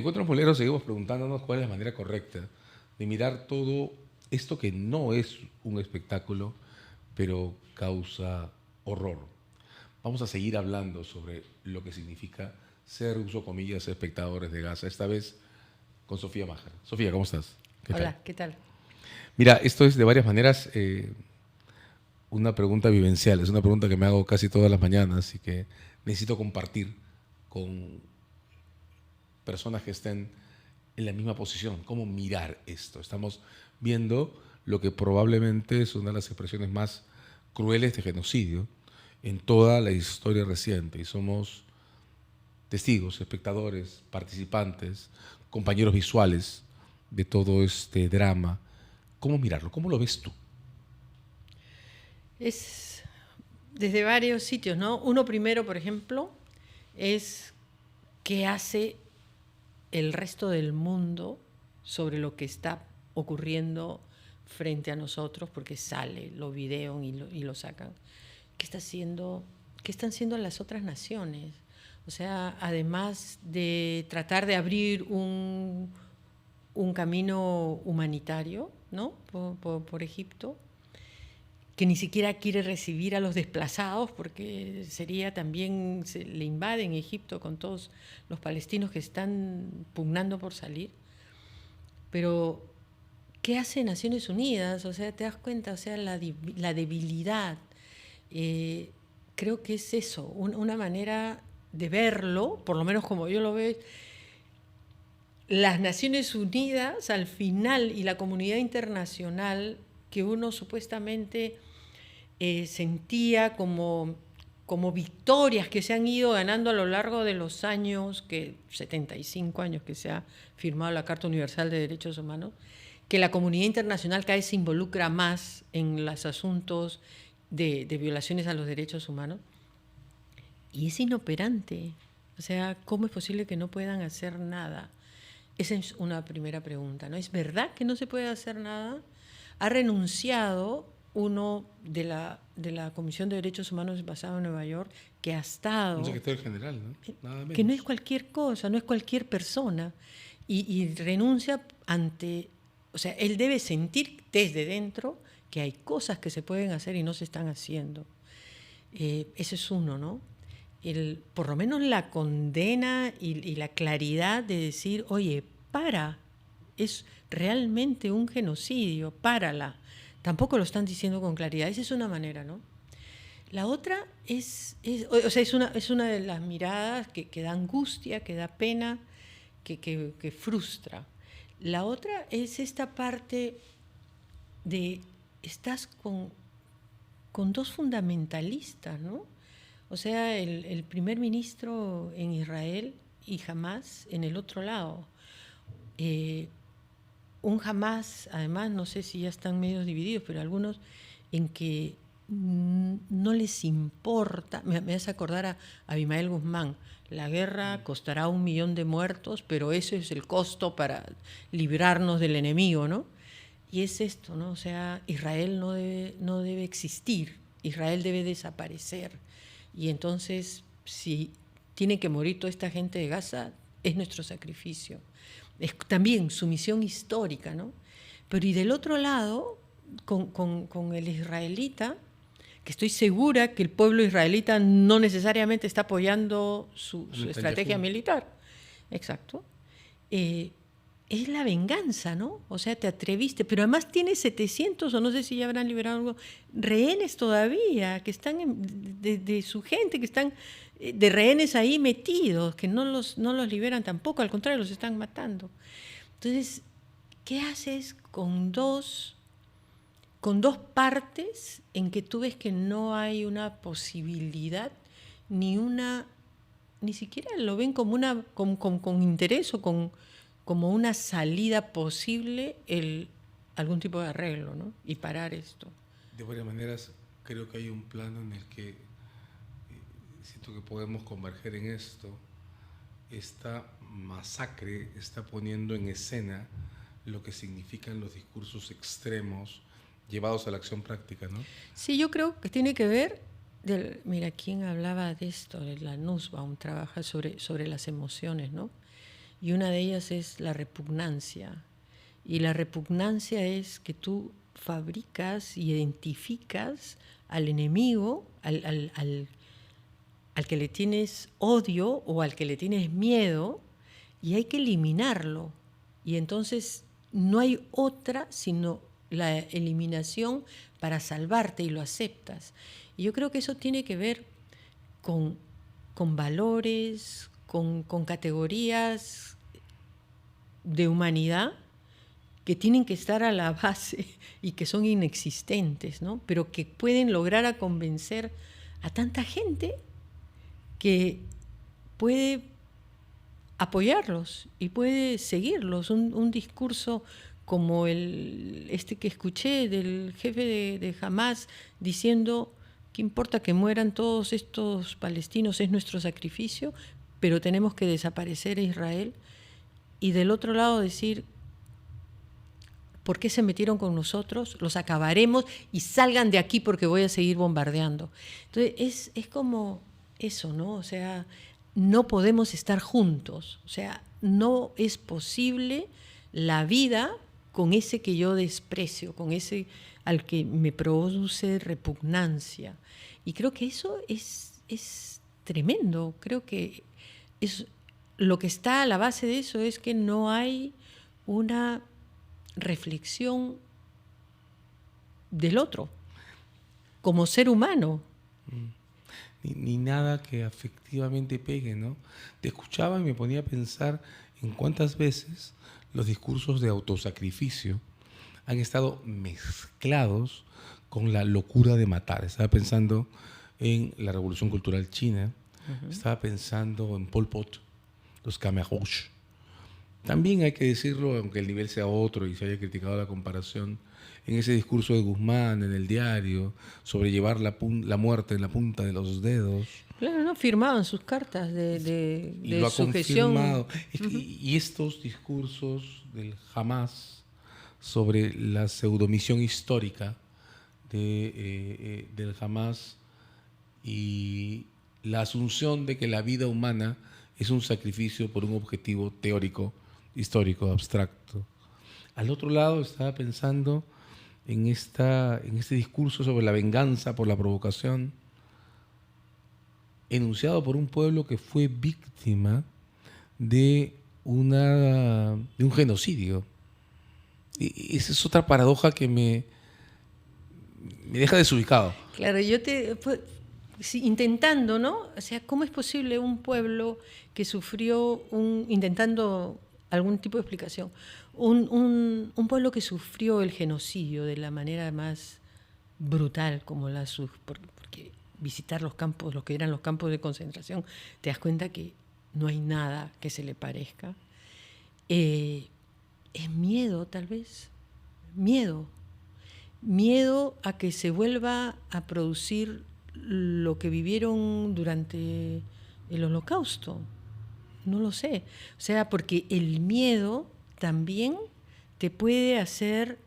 Encuentros Moleros seguimos preguntándonos cuál es la manera correcta de mirar todo esto que no es un espectáculo, pero causa horror. Vamos a seguir hablando sobre lo que significa ser, uso comillas, espectadores de Gaza, esta vez con Sofía Májer. Sofía, ¿cómo estás? ¿Qué tal? Hola, ¿qué tal? Mira, esto es de varias maneras una pregunta vivencial, es una pregunta que me hago casi todas las mañanas y que necesito compartir con personas que estén en la misma posición. ¿Cómo mirar esto? Estamos viendo lo que probablemente es una de las expresiones más crueles de genocidio en toda la historia reciente y somos testigos, espectadores, participantes, compañeros visuales de todo este drama. ¿Cómo mirarlo? ¿Cómo lo ves tú? Es desde varios sitios, ¿no? Uno primero, por ejemplo, es qué hace el resto del mundo sobre lo que está ocurriendo frente a nosotros, porque sale, lo videan y lo sacan. ¿Qué están haciendo las otras naciones? O sea, además de tratar de abrir un camino humanitario, ¿no? Por Egipto, que ni siquiera quiere recibir a los desplazados porque sería también, se le invaden Egipto con todos los palestinos que están pugnando por salir. Pero, ¿qué hace Naciones Unidas? O sea, te das cuenta, o sea, la debilidad. Creo que es eso, una manera de verlo, por lo menos como yo lo veo. Las Naciones Unidas al final y la comunidad internacional que uno supuestamente sentía como victorias que se han ido ganando a lo largo de los años, 75 años que se ha firmado la Carta Universal de Derechos Humanos, que la comunidad internacional cada vez se involucra más en los asuntos de violaciones a los derechos humanos, y es inoperante. O sea, ¿cómo es posible que no puedan hacer nada? Esa es una primera pregunta, ¿no? ¿Es verdad que no se puede hacer nada? Ha renunciado uno de la Comisión de Derechos Humanos basado en Nueva York, que ha Un estado, secretario general, ¿no? Nada que no es menos. cualquier cosa, no es cualquier persona, y renuncia ante, o sea, él debe sentir desde dentro que hay cosas que se pueden hacer y no se están haciendo. Ese es uno, ¿no? Por lo menos la condena y la claridad de decir, oye, es realmente un genocidio, párala. Tampoco lo están diciendo con claridad. Esa es una manera, ¿no? La otra o sea, es una de las miradas que da angustia, que da pena, que frustra. La otra es esta parte de estás con dos fundamentalistas, ¿no? O sea, el primer ministro en Israel y Hamas en el otro lado. Un Hamas, además, no sé si ya están medios divididos, pero algunos en que no les importa. Me hace acordar a Abimael Guzmán. La guerra costará 1 millón de muertos, pero ese es el costo para librarnos del enemigo, ¿no? Y es esto, ¿no? O sea, Israel no debe existir, Israel debe desaparecer. Y entonces, si tiene que morir toda esta gente de Gaza, es nuestro sacrificio. Es también su misión histórica, ¿no? Pero y del otro lado, con el israelita, que estoy segura que el pueblo israelita no necesariamente está apoyando su estrategia militar. Exacto. Es la venganza, ¿no? O sea, te atreviste, pero además tiene 700, o no sé si ya habrán liberado algo, rehenes todavía, que están de su gente, que están de rehenes ahí metidos, que no los liberan tampoco, al contrario, los están matando. Entonces, ¿qué haces con dos partes en que tú ves que no hay una posibilidad, ni siquiera lo ven como con interés o como una salida posible, algún tipo de arreglo, ¿no? Y parar esto. De varias maneras, creo que hay un plano en el que siento que podemos converger en esto. Esta masacre está poniendo en escena lo que significan los discursos extremos llevados a la acción práctica, ¿no? Sí, yo creo que tiene que ver, mira, ¿quién hablaba de esto? La Nussbaum trabaja sobre las emociones, ¿no? y una de ellas es la repugnancia. Y la repugnancia es que tú fabricas, identificas al enemigo, al que le tienes odio o al que le tienes miedo, y hay que eliminarlo. Y entonces no hay otra sino la eliminación para salvarte, y lo aceptas. Y yo creo que eso tiene que ver con valores, con categorías de humanidad que tienen que estar a la base y que son inexistentes, ¿no? Pero que pueden lograr a convencer a tanta gente que puede apoyarlos y puede seguirlos. Un discurso como este que escuché del jefe de Hamás diciendo: ¿qué importa que mueran todos estos palestinos? Es nuestro sacrificio, pero tenemos que desaparecer a Israel. Y del otro lado decir: ¿por qué se metieron con nosotros? Los acabaremos y salgan de aquí porque voy a seguir bombardeando. Entonces es como eso, ¿no? O sea, no podemos estar juntos. O sea, no es posible la vida con ese que yo desprecio, con ese al que me produce repugnancia. Y creo que eso es tremendo. Creo que lo que está a la base de eso es que no hay una reflexión del otro como ser humano. Ni nada que afectivamente pegue, ¿no? Te escuchaba y me ponía a pensar en cuántas veces los discursos de autosacrificio han estado mezclados con la locura de matar. Estaba pensando en la Revolución Cultural China, estaba pensando en Pol Pot, los Khmer Rouge. También hay que decirlo, aunque el nivel sea otro y se haya criticado la comparación, en ese discurso de Guzmán en el diario sobre llevar la muerte en la punta de los dedos. Claro, no firmaban sus cartas de y lo ha sujeción. Confirmado. Y estos discursos del Hamás sobre la pseudomisión histórica del Hamás y la asunción de que la vida humana es un sacrificio por un objetivo teórico, histórico, abstracto. Al otro lado estaba pensando en este discurso sobre la venganza por la provocación, enunciado por un pueblo que fue víctima de un genocidio. Y esa es otra paradoja que me deja desubicado. Claro, intentando, ¿no? O sea, ¿cómo es posible un pueblo que sufrió intentando algún tipo de explicación, un pueblo que sufrió el genocidio de la manera más brutal, como porque visitar los campos, los que eran los campos de concentración, te das cuenta que no hay nada que se le parezca? Es miedo, tal vez. Miedo a que se vuelva a producir lo que vivieron durante el Holocausto. No lo sé. O sea, porque el miedo también te puede hacer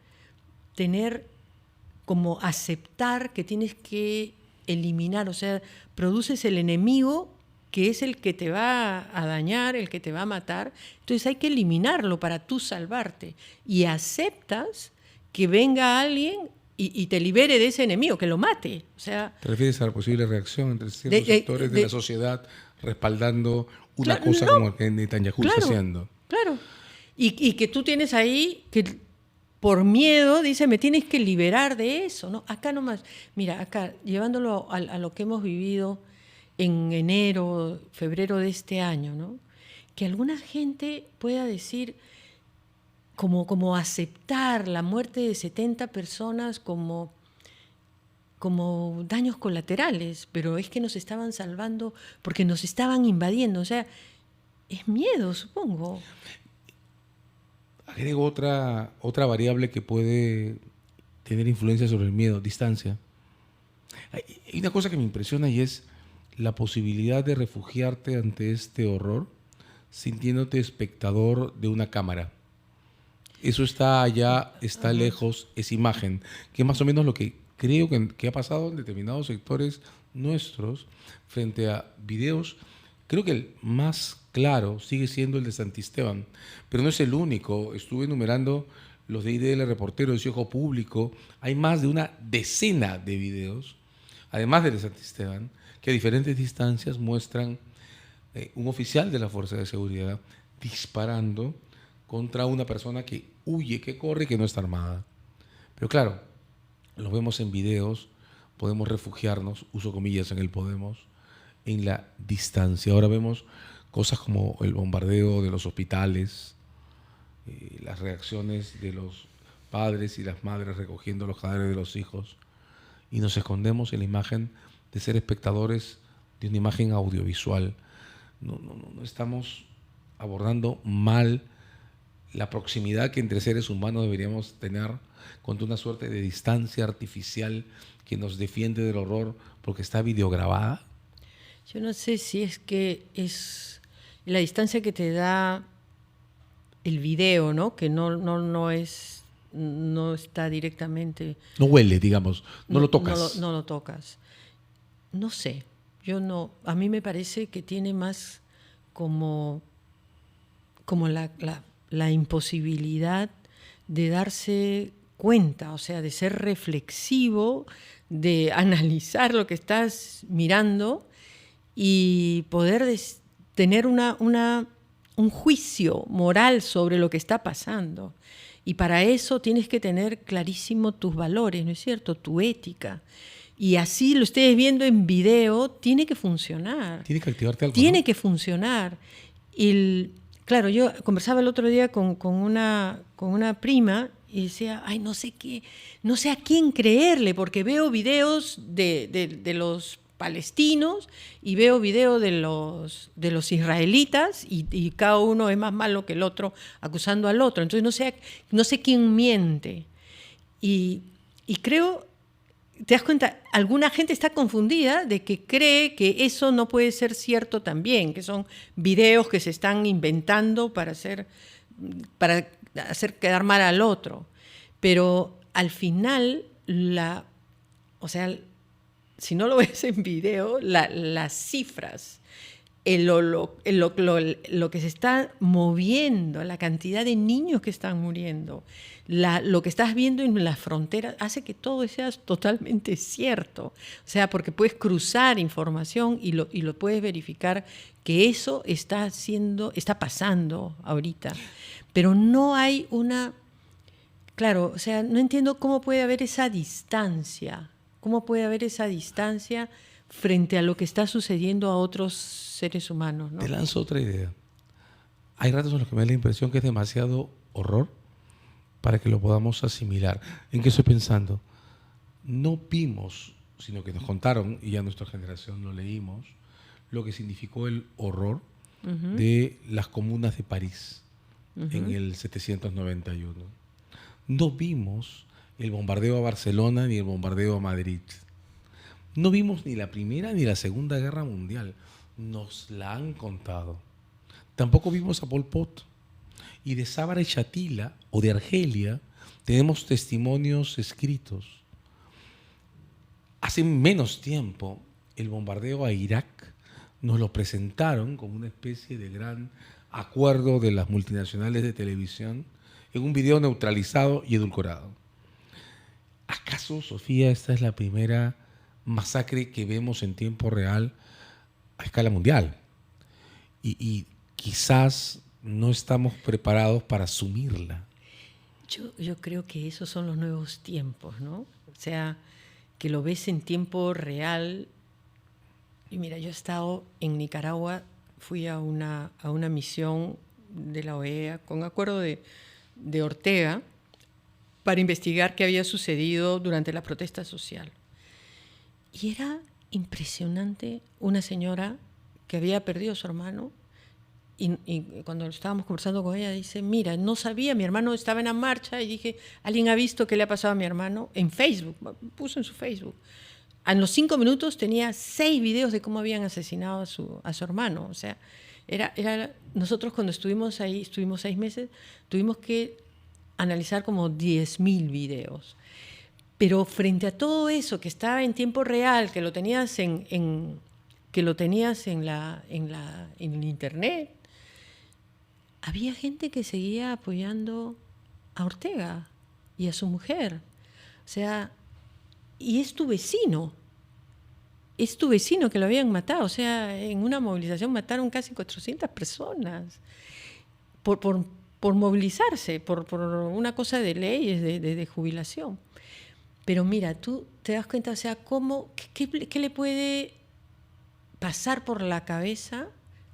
como aceptar que tienes que eliminar. O sea, produces el enemigo que es el que te va a dañar, el que te va a matar. Entonces hay que eliminarlo para tú salvarte. Y aceptas que venga alguien y te libere de ese enemigo, que lo mate. O sea, ¿te refieres a la posible reacción entre ciertos sectores de la sociedad respaldando una cosa como que Netanyahu está haciendo? Claro. Y que tú tienes ahí que por miedo dice: me tienes que liberar de eso, ¿no? Acá nomás, mira, acá, llevándolo a lo que hemos vivido en enero, febrero de este año, ¿no? Que alguna gente pueda decir, como aceptar la muerte de 70 personas como daños colaterales, pero es que nos estaban salvando porque nos estaban invadiendo. O sea, es miedo, supongo. Agrego otra variable que puede tener influencia sobre el miedo: distancia. Hay una cosa que me impresiona y es la posibilidad de refugiarte ante este horror sintiéndote espectador de una cámara. Eso está allá, está lejos, es imagen, que es más o menos lo que creo que ha pasado en determinados sectores nuestros frente a videos Creo que el más claro sigue siendo el de Santisteban, pero no es el único. Estuve enumerando los de IDL Reportero, de Ojo Público. Hay más de una decena de videos, además del de Santisteban, que a diferentes distancias muestran un oficial de la Fuerza de Seguridad disparando contra una persona que huye, que corre y que no está armada. Pero claro, lo vemos en videos, podemos refugiarnos, uso comillas en el podemos, en la distancia. Ahora vemos cosas como el bombardeo de los hospitales, las reacciones de los padres y las madres recogiendo los cadáveres de los hijos, y nos escondemos en la imagen de ser espectadores de una imagen audiovisual. No estamos abordando mal la proximidad que entre seres humanos deberíamos tener, con una suerte de distancia artificial que nos defiende del horror porque está videograbada. Yo no sé si es que es la distancia que te da el video, ¿no? Que no está directamente. No huele, digamos, no lo tocas. No lo tocas. No sé, yo no. A mí me parece que tiene más como la imposibilidad de darse cuenta, o sea, de ser reflexivo, de analizar lo que estás mirando y poder tener un juicio moral sobre lo que está pasando. Y para eso tienes que tener clarísimo tus valores, ¿no es cierto? Tu ética. Y así lo estés viendo en video, tiene que funcionar. Tiene que activarte algo, Tiene ¿no? que funcionar. Claro, yo conversaba el otro día con una prima y decía, ay, no sé a quién creerle, porque veo videos de los palestinos y veo videos de los israelitas y cada uno es más malo que el otro, acusando al otro. Entonces no sé quién miente. Y creo, te das cuenta, alguna gente está confundida de que cree que eso no puede ser cierto también, que son videos que se están inventando para hacer quedar mal al otro. Pero al final, o sea, si no lo ves en video, las cifras, lo que se está moviendo, la cantidad de niños que están muriendo, lo que estás viendo en las fronteras, hace que todo sea totalmente cierto. O sea, porque puedes cruzar información y lo puedes verificar que eso está pasando ahorita. Pero no hay una... Claro, o sea, no entiendo cómo puede haber esa distancia. ¿Cómo puede haber esa distancia frente a lo que está sucediendo a otros seres humanos, ¿no? Te lanzo otra idea. Hay ratos en los que me da la impresión que es demasiado horror para que lo podamos asimilar. ¿En qué estoy pensando? No vimos, sino que nos contaron, y ya nuestra generación lo leímos, lo que significó el horror de las comunas de París en el 791. No vimos el bombardeo a Barcelona ni el bombardeo a Madrid. No vimos ni la Primera ni la Segunda Guerra Mundial. Nos la han contado. Tampoco vimos a Pol Pot. Y de Sábara y Shatila, o de Argelia, tenemos testimonios escritos. Hace menos tiempo, el bombardeo a Irak nos lo presentaron como una especie de gran acuerdo de las multinacionales de televisión en un video neutralizado y edulcorado. ¿Acaso, Sofía, esta es la primera masacre que vemos en tiempo real a escala mundial? Y quizás no estamos preparados para asumirla. Yo creo que esos son los nuevos tiempos, ¿no? O sea, que lo ves en tiempo real. Y mira, yo he estado en Nicaragua, fui a una misión de la OEA con acuerdo de Ortega para investigar qué había sucedido durante la protesta social. Y era impresionante, una señora que había perdido a su hermano y cuando estábamos conversando con ella dice, mira, no sabía, mi hermano estaba en la marcha y dije, ¿alguien ha visto qué le ha pasado a mi hermano? En Facebook, puso en su Facebook. En los 5 minutos tenía 6 videos de cómo habían asesinado a su hermano. O sea, nosotros cuando estuvimos ahí, estuvimos 6 meses, tuvimos que analizar como 10.000 videos. Pero frente a todo eso que estaba en tiempo real, que lo tenías que lo tenías en el internet, había gente que seguía apoyando a Ortega y a su mujer. O sea, y es tu vecino que lo habían matado. O sea, en una movilización mataron casi 400 personas por movilizarse, por una cosa de leyes, de jubilación. Pero mira, tú te das cuenta, o sea, qué le puede pasar por la cabeza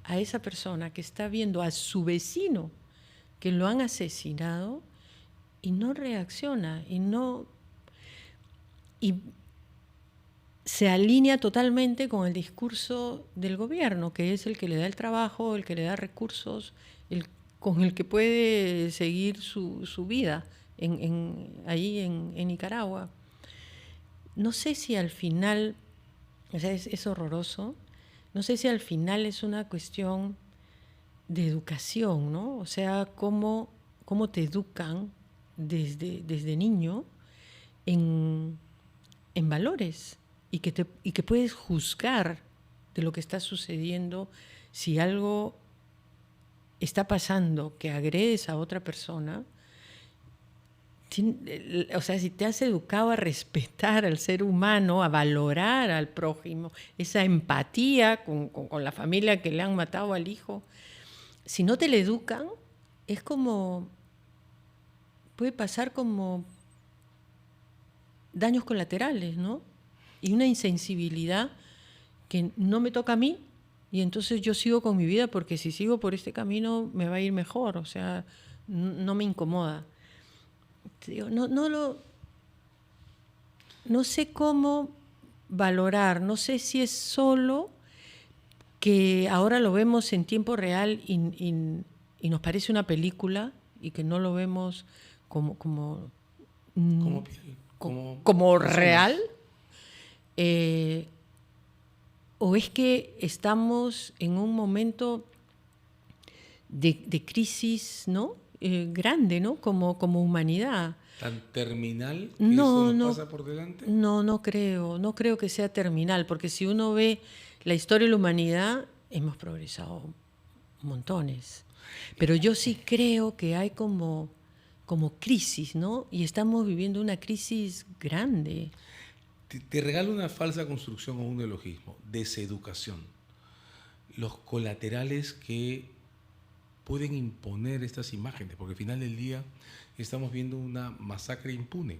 a esa persona que está viendo a su vecino que lo han asesinado y no reacciona y se alinea totalmente con el discurso del gobierno, que es el que le da el trabajo, el que le da recursos, con el que puede seguir su vida ahí en Nicaragua. No sé si al final, o sea, es horroroso, no sé si al final es una cuestión de educación, ¿no? O sea, cómo te educan desde niño en valores y que puedes juzgar de lo que está sucediendo si algo está pasando que agredes a otra persona. O sea, si te has educado a respetar al ser humano, a valorar al prójimo, esa empatía con la familia que le han matado al hijo, si no te le educan, es como, puede pasar como daños colaterales, ¿no? Y una insensibilidad que no me toca a mí, y entonces yo sigo con mi vida porque si sigo por este camino me va a ir mejor, o sea, no me incomoda. Digo, no sé cómo valorar, no sé si es solo que ahora lo vemos en tiempo real y nos parece una película y que no lo vemos como real, o es que estamos en un momento de crisis, ¿no? Grande, ¿no? Como humanidad. ¿Tan terminal que eso nos pasa por delante? No creo que sea terminal, porque si uno ve la historia de la humanidad, hemos progresado montones. Pero yo sí creo que hay como crisis, ¿no? Y estamos viviendo una crisis grande. Te regalo una falsa construcción o un neologismo: deseducación. Los colaterales que pueden imponer estas imágenes, porque al final del día estamos viendo una masacre impune.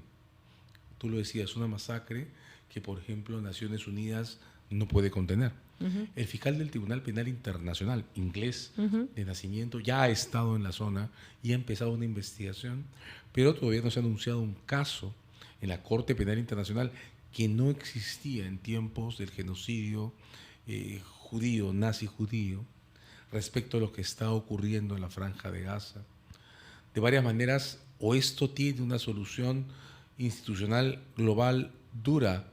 Tú lo decías, una masacre que, por ejemplo, Naciones Unidas no puede contener. Uh-huh. El fiscal del Tribunal Penal Internacional, inglés de nacimiento, ya ha estado en la zona y ha empezado una investigación, pero todavía no se ha anunciado un caso en la Corte Penal Internacional que no existía en tiempos del genocidio judío, nazi judío, respecto a lo que está ocurriendo en la Franja de Gaza. De varias maneras, o esto tiene una solución institucional global dura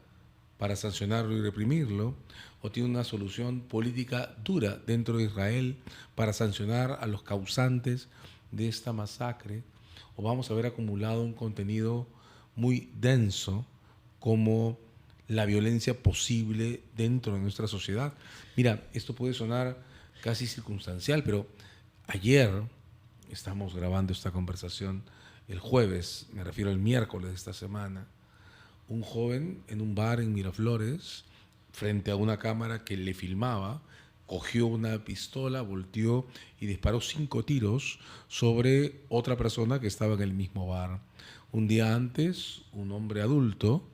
para sancionarlo y reprimirlo, o tiene una solución política dura dentro de Israel para sancionar a los causantes de esta masacre, o vamos a ver acumulado un contenido muy denso como la violencia posible dentro de nuestra sociedad. Mira, esto puede sonar casi circunstancial, pero ayer, estamos grabando esta conversación el jueves, me refiero al miércoles de esta semana, un joven en un bar en Miraflores, frente a una cámara que le filmaba, cogió una pistola, volteó y disparó 5 tiros sobre otra persona que estaba en el mismo bar. Un día antes, un hombre adulto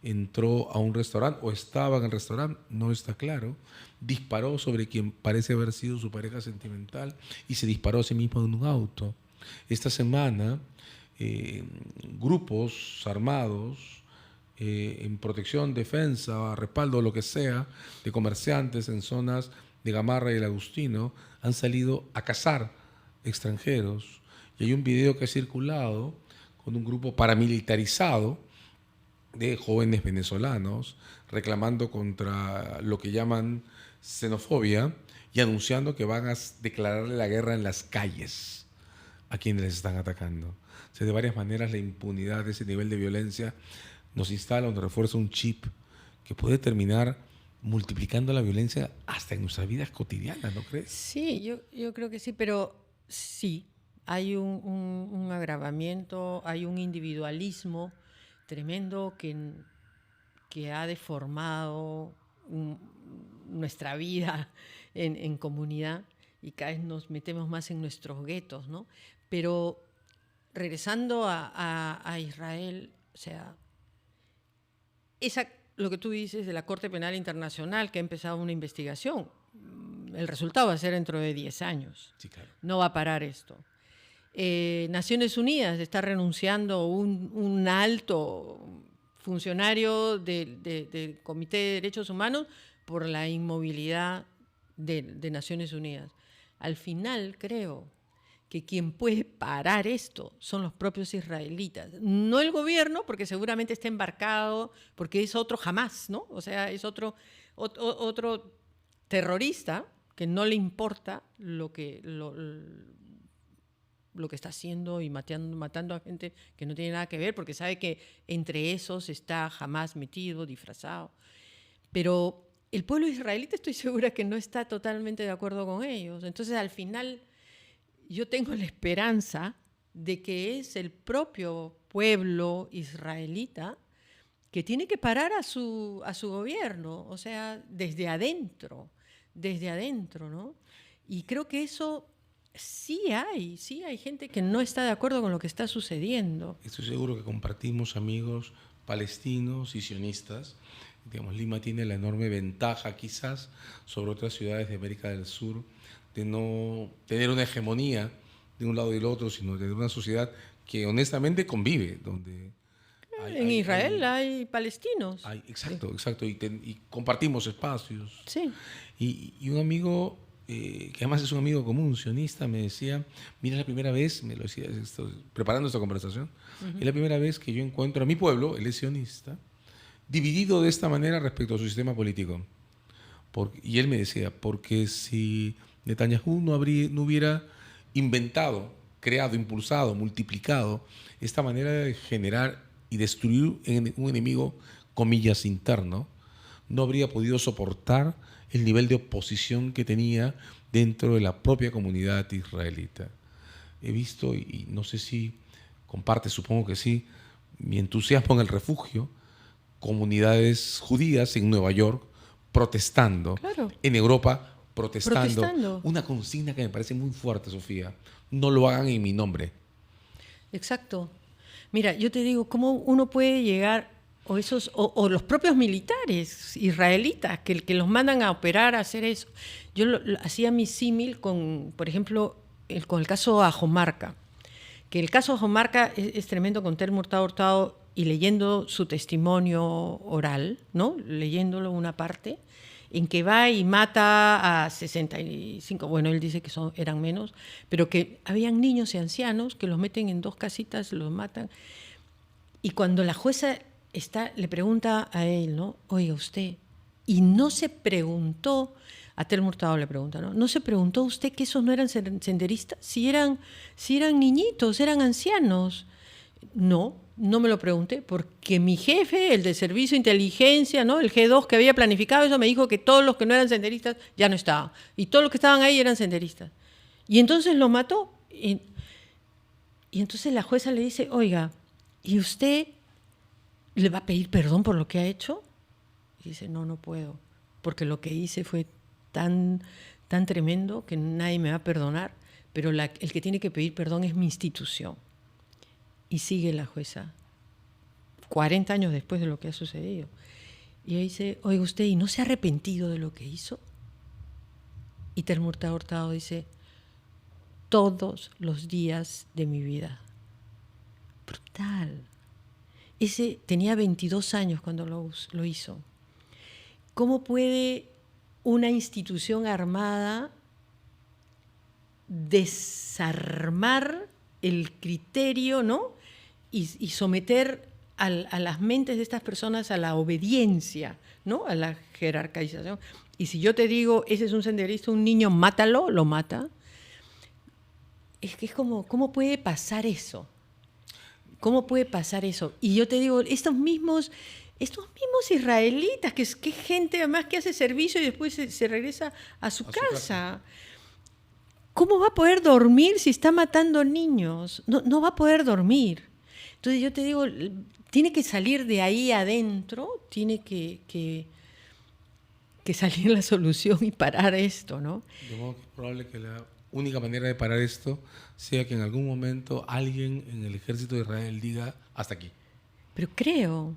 entró a un restaurante, o estaba en el restaurante, no está claro, disparó sobre quien parece haber sido su pareja sentimental y se disparó a sí mismo en un auto. Esta semana, grupos armados en protección, defensa, respaldo, lo que sea, de comerciantes en zonas de Gamarra y el Agustino, han salido a cazar extranjeros. Y hay un video que ha circulado con un grupo paramilitarizado de jóvenes venezolanos reclamando contra lo que llaman xenofobia y anunciando que van a declararle la guerra en las calles a quienes les están atacando. O sea, de varias maneras la impunidad de ese nivel de violencia nos instala o nos refuerza un chip que puede terminar multiplicando la violencia hasta en nuestras vidas cotidianas, ¿no crees? Sí, yo creo que sí, pero sí, hay un agravamiento, hay un individualismo tremendo que ha deformado nuestra vida en comunidad y cada vez nos metemos más en nuestros guetos, ¿no? Pero regresando a Israel, o sea, lo que tú dices de la Corte Penal Internacional, que ha empezado una investigación, el resultado va a ser dentro de 10 años. Sí, claro. No va a parar esto. Naciones Unidas está renunciando un alto funcionario del Comité de Derechos Humanos por la inmovilidad de Naciones Unidas. Al final, creo que quien puede parar esto son los propios israelitas. No el gobierno, porque seguramente está embarcado, porque es otro Hamás, ¿no? O sea, es otro terrorista que no le importa lo que está haciendo y matando a gente que no tiene nada que ver, porque sabe que entre esos está Hamás metido, disfrazado. Pero el pueblo israelita estoy segura que no está totalmente de acuerdo con ellos. Entonces, al final, yo tengo la esperanza de que es el propio pueblo israelita que tiene que parar a su gobierno, o sea, desde adentro, ¿no? Y creo que eso sí hay gente que no está de acuerdo con lo que está sucediendo. Estoy seguro que compartimos amigos palestinos y sionistas. Digamos, Lima tiene la enorme ventaja quizás sobre otras ciudades de América del Sur de no tener una hegemonía de un lado y del otro, sino de una sociedad que honestamente convive, donde en Israel hay palestinos. Exacto. Y compartimos espacios. Sí. Y un amigo, que además es un amigo común, sionista, me decía, mira, es la primera vez, me lo decía preparando esta conversación, es la primera vez que yo encuentro a mi pueblo, él es sionista, dividido de esta manera respecto a su sistema político. Y él me decía, porque si Netanyahu no hubiera inventado, creado, impulsado, multiplicado esta manera de generar y destruir un enemigo, comillas, interno, no habría podido soportar el nivel de oposición que tenía dentro de la propia comunidad israelita. He visto, y no sé si comparte, supongo que sí, mi entusiasmo en el refugio, comunidades judías en Nueva York protestando, claro, en Europa protestando. Una consigna que me parece muy fuerte, Sofía: no lo hagan en mi nombre. Exacto. Mira, yo te digo, ¿cómo uno puede llegar, o los propios militares israelitas que los mandan a operar, a hacer eso? Yo hacía mi símil con, por ejemplo, con el caso Ajomarca, que el caso Ajomarca es tremendo, con Tel Hurtado y leyendo su testimonio oral, ¿no? Leyéndolo una parte, en que va y mata a 65, bueno, él dice que eran menos, pero que habían niños y ancianos que los meten en 2 casitas, los matan. Y cuando la jueza le pregunta a él, ¿no? Oiga, usted, y no se preguntó, a Tel Hurtado le pregunta, ¿no? ¿No se preguntó usted que esos no eran senderistas? Si eran niñitos, eran ancianos. No me lo pregunté, porque mi jefe, el de servicio de inteligencia, ¿no? El G2 que había planificado eso, me dijo que todos los que no eran senderistas ya no estaban. Y todos los que estaban ahí eran senderistas. Y entonces los mató. Y entonces la jueza le dice, oiga, ¿y usted le va a pedir perdón por lo que ha hecho? Y dice, no puedo, porque lo que hice fue tan tremendo que nadie me va a perdonar, pero el que tiene que pedir perdón es mi institución. Y sigue la jueza, 40 años después de lo que ha sucedido. Y ella dice, oiga usted, ¿y no se ha arrepentido de lo que hizo? Y Tel Hurtado dice, todos los días de mi vida. Brutal. Ese tenía 22 años cuando lo hizo. ¿Cómo puede una institución armada desarmar el criterio, ¿no? Y someter a las mentes de estas personas a la obediencia, ¿no? A la jerarquización. Y si yo te digo, ese es un senderista, un niño, mátalo, lo mata. Es que es como, ¿cómo puede pasar eso? ¿Cómo puede pasar eso? Y yo te digo, estos mismos estos mismos israelitas, que es gente además que hace servicio y después se regresa a su casa. ¿Cómo va a poder dormir si está matando niños? No va a poder dormir. Entonces yo te digo, tiene que salir de ahí adentro, tiene que salir la solución y parar esto, ¿no? De modo que es probable que la única manera de parar esto sea que en algún momento alguien en el ejército de Israel diga hasta aquí. Pero creo,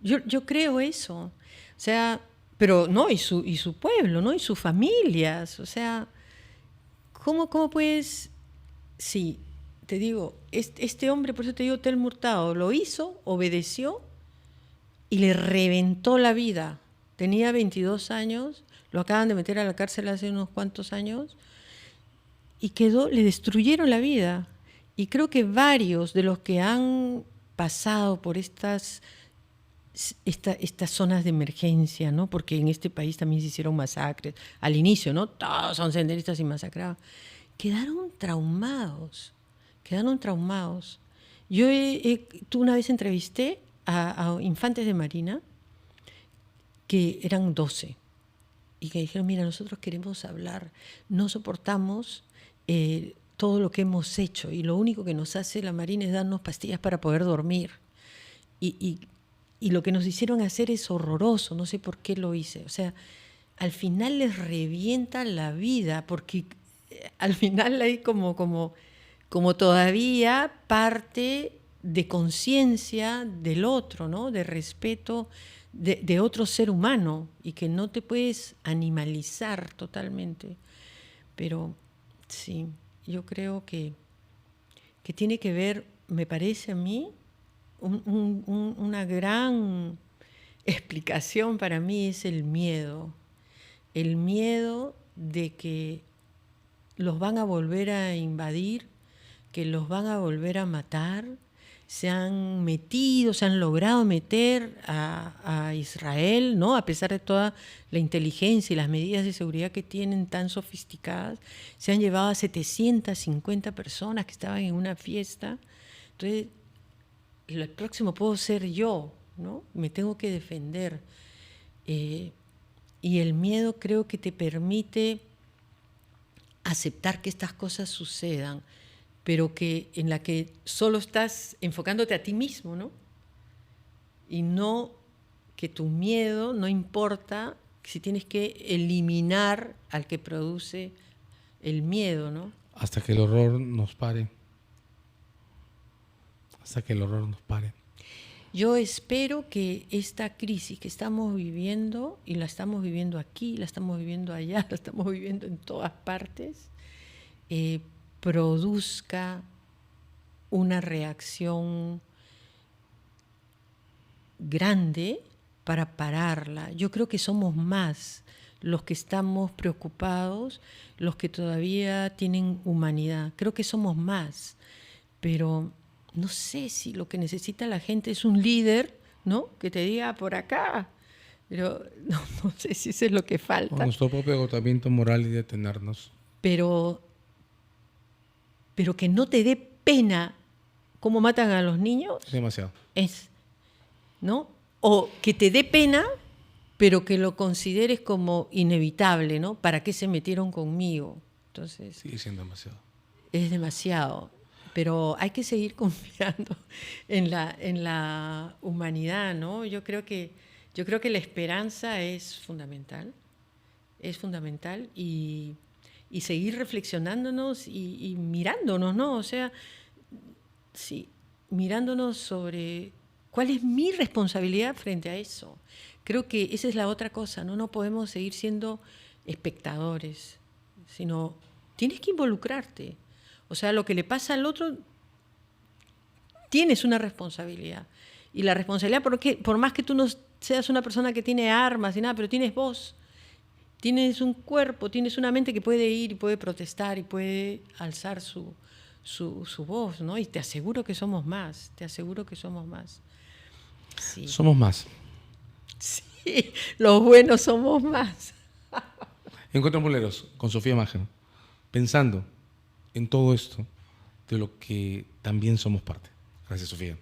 yo creo eso. O sea, pero no, y su pueblo, ¿no? Y sus familias. O sea, ¿cómo puedes? Sí, te digo, este hombre, por eso te digo, Tel Murtado, lo hizo, obedeció y le reventó la vida. Tenía 22 años, lo acaban de meter a la cárcel hace unos cuantos años y le destruyeron la vida. Y creo que varios de los que han pasado por estas zonas de emergencia, ¿no? Porque en este país también se hicieron masacres. Al inicio, ¿no? Todos son senderistas y masacrados. Quedaron traumados. Yo tú una vez entrevisté a infantes de Marina, que eran 12, y que dijeron, mira, nosotros queremos hablar, no soportamos todo lo que hemos hecho, y lo único que nos hace la Marina es darnos pastillas para poder dormir. Y lo que nos hicieron hacer es horroroso, no sé por qué lo hice. O sea, al final les revienta la vida, porque al final hay como todavía parte de conciencia del otro, ¿no? De respeto de otro ser humano, y que no te puedes animalizar totalmente. Pero sí, yo creo que tiene que ver, me parece a mí, una gran explicación para mí es el miedo de que los van a volver a invadir, que los van a volver a matar. Se han logrado meter a Israel, ¿no? A pesar de toda la inteligencia y las medidas de seguridad que tienen tan sofisticadas, se han llevado a 750 personas que estaban en una fiesta. Entonces, el próximo puedo ser yo, ¿no? Me tengo que defender. Y el miedo creo que te permite aceptar que estas cosas sucedan, pero en la que solo estás enfocándote a ti mismo, ¿no? Y no que tu miedo no importa si tienes que eliminar al que produce el miedo, ¿no? Hasta que el horror nos pare. Yo espero que esta crisis que estamos viviendo, y la estamos viviendo aquí, la estamos viviendo allá, la estamos viviendo en todas partes, produzca una reacción grande para pararla. Yo creo que somos más los que estamos preocupados, los que todavía tienen humanidad. Creo que somos más, pero no sé si lo que necesita la gente es un líder, ¿no? Que te diga por acá, pero no sé si eso es lo que falta. Con nuestro propio agotamiento moral y detenernos. Pero que no te dé pena cómo matan a los niños. Es demasiado. ¿No? O que te dé pena, pero que lo consideres como inevitable, ¿no? ¿Para qué se metieron conmigo? Entonces, sigue siendo demasiado. Es demasiado. Pero hay que seguir confiando en la humanidad, ¿no? Yo creo que la esperanza es fundamental. Es fundamental, y seguir reflexionándonos y mirándonos, ¿no? O sea, sí, mirándonos sobre cuál es mi responsabilidad frente a eso. Creo que esa es la otra cosa, ¿no? No podemos seguir siendo espectadores, sino tienes que involucrarte. O sea, lo que le pasa al otro, tienes una responsabilidad. Y la responsabilidad, por más que tú no seas una persona que tiene armas y nada, pero tienes voz, tienes un cuerpo, tienes una mente que puede ir y puede protestar y puede alzar su voz, ¿no? Y te aseguro que somos más, Sí. Somos más. Sí, los buenos somos más. Encuentros Boleros con Sofía Mager, pensando en todo esto de lo que también somos parte. Gracias, Sofía.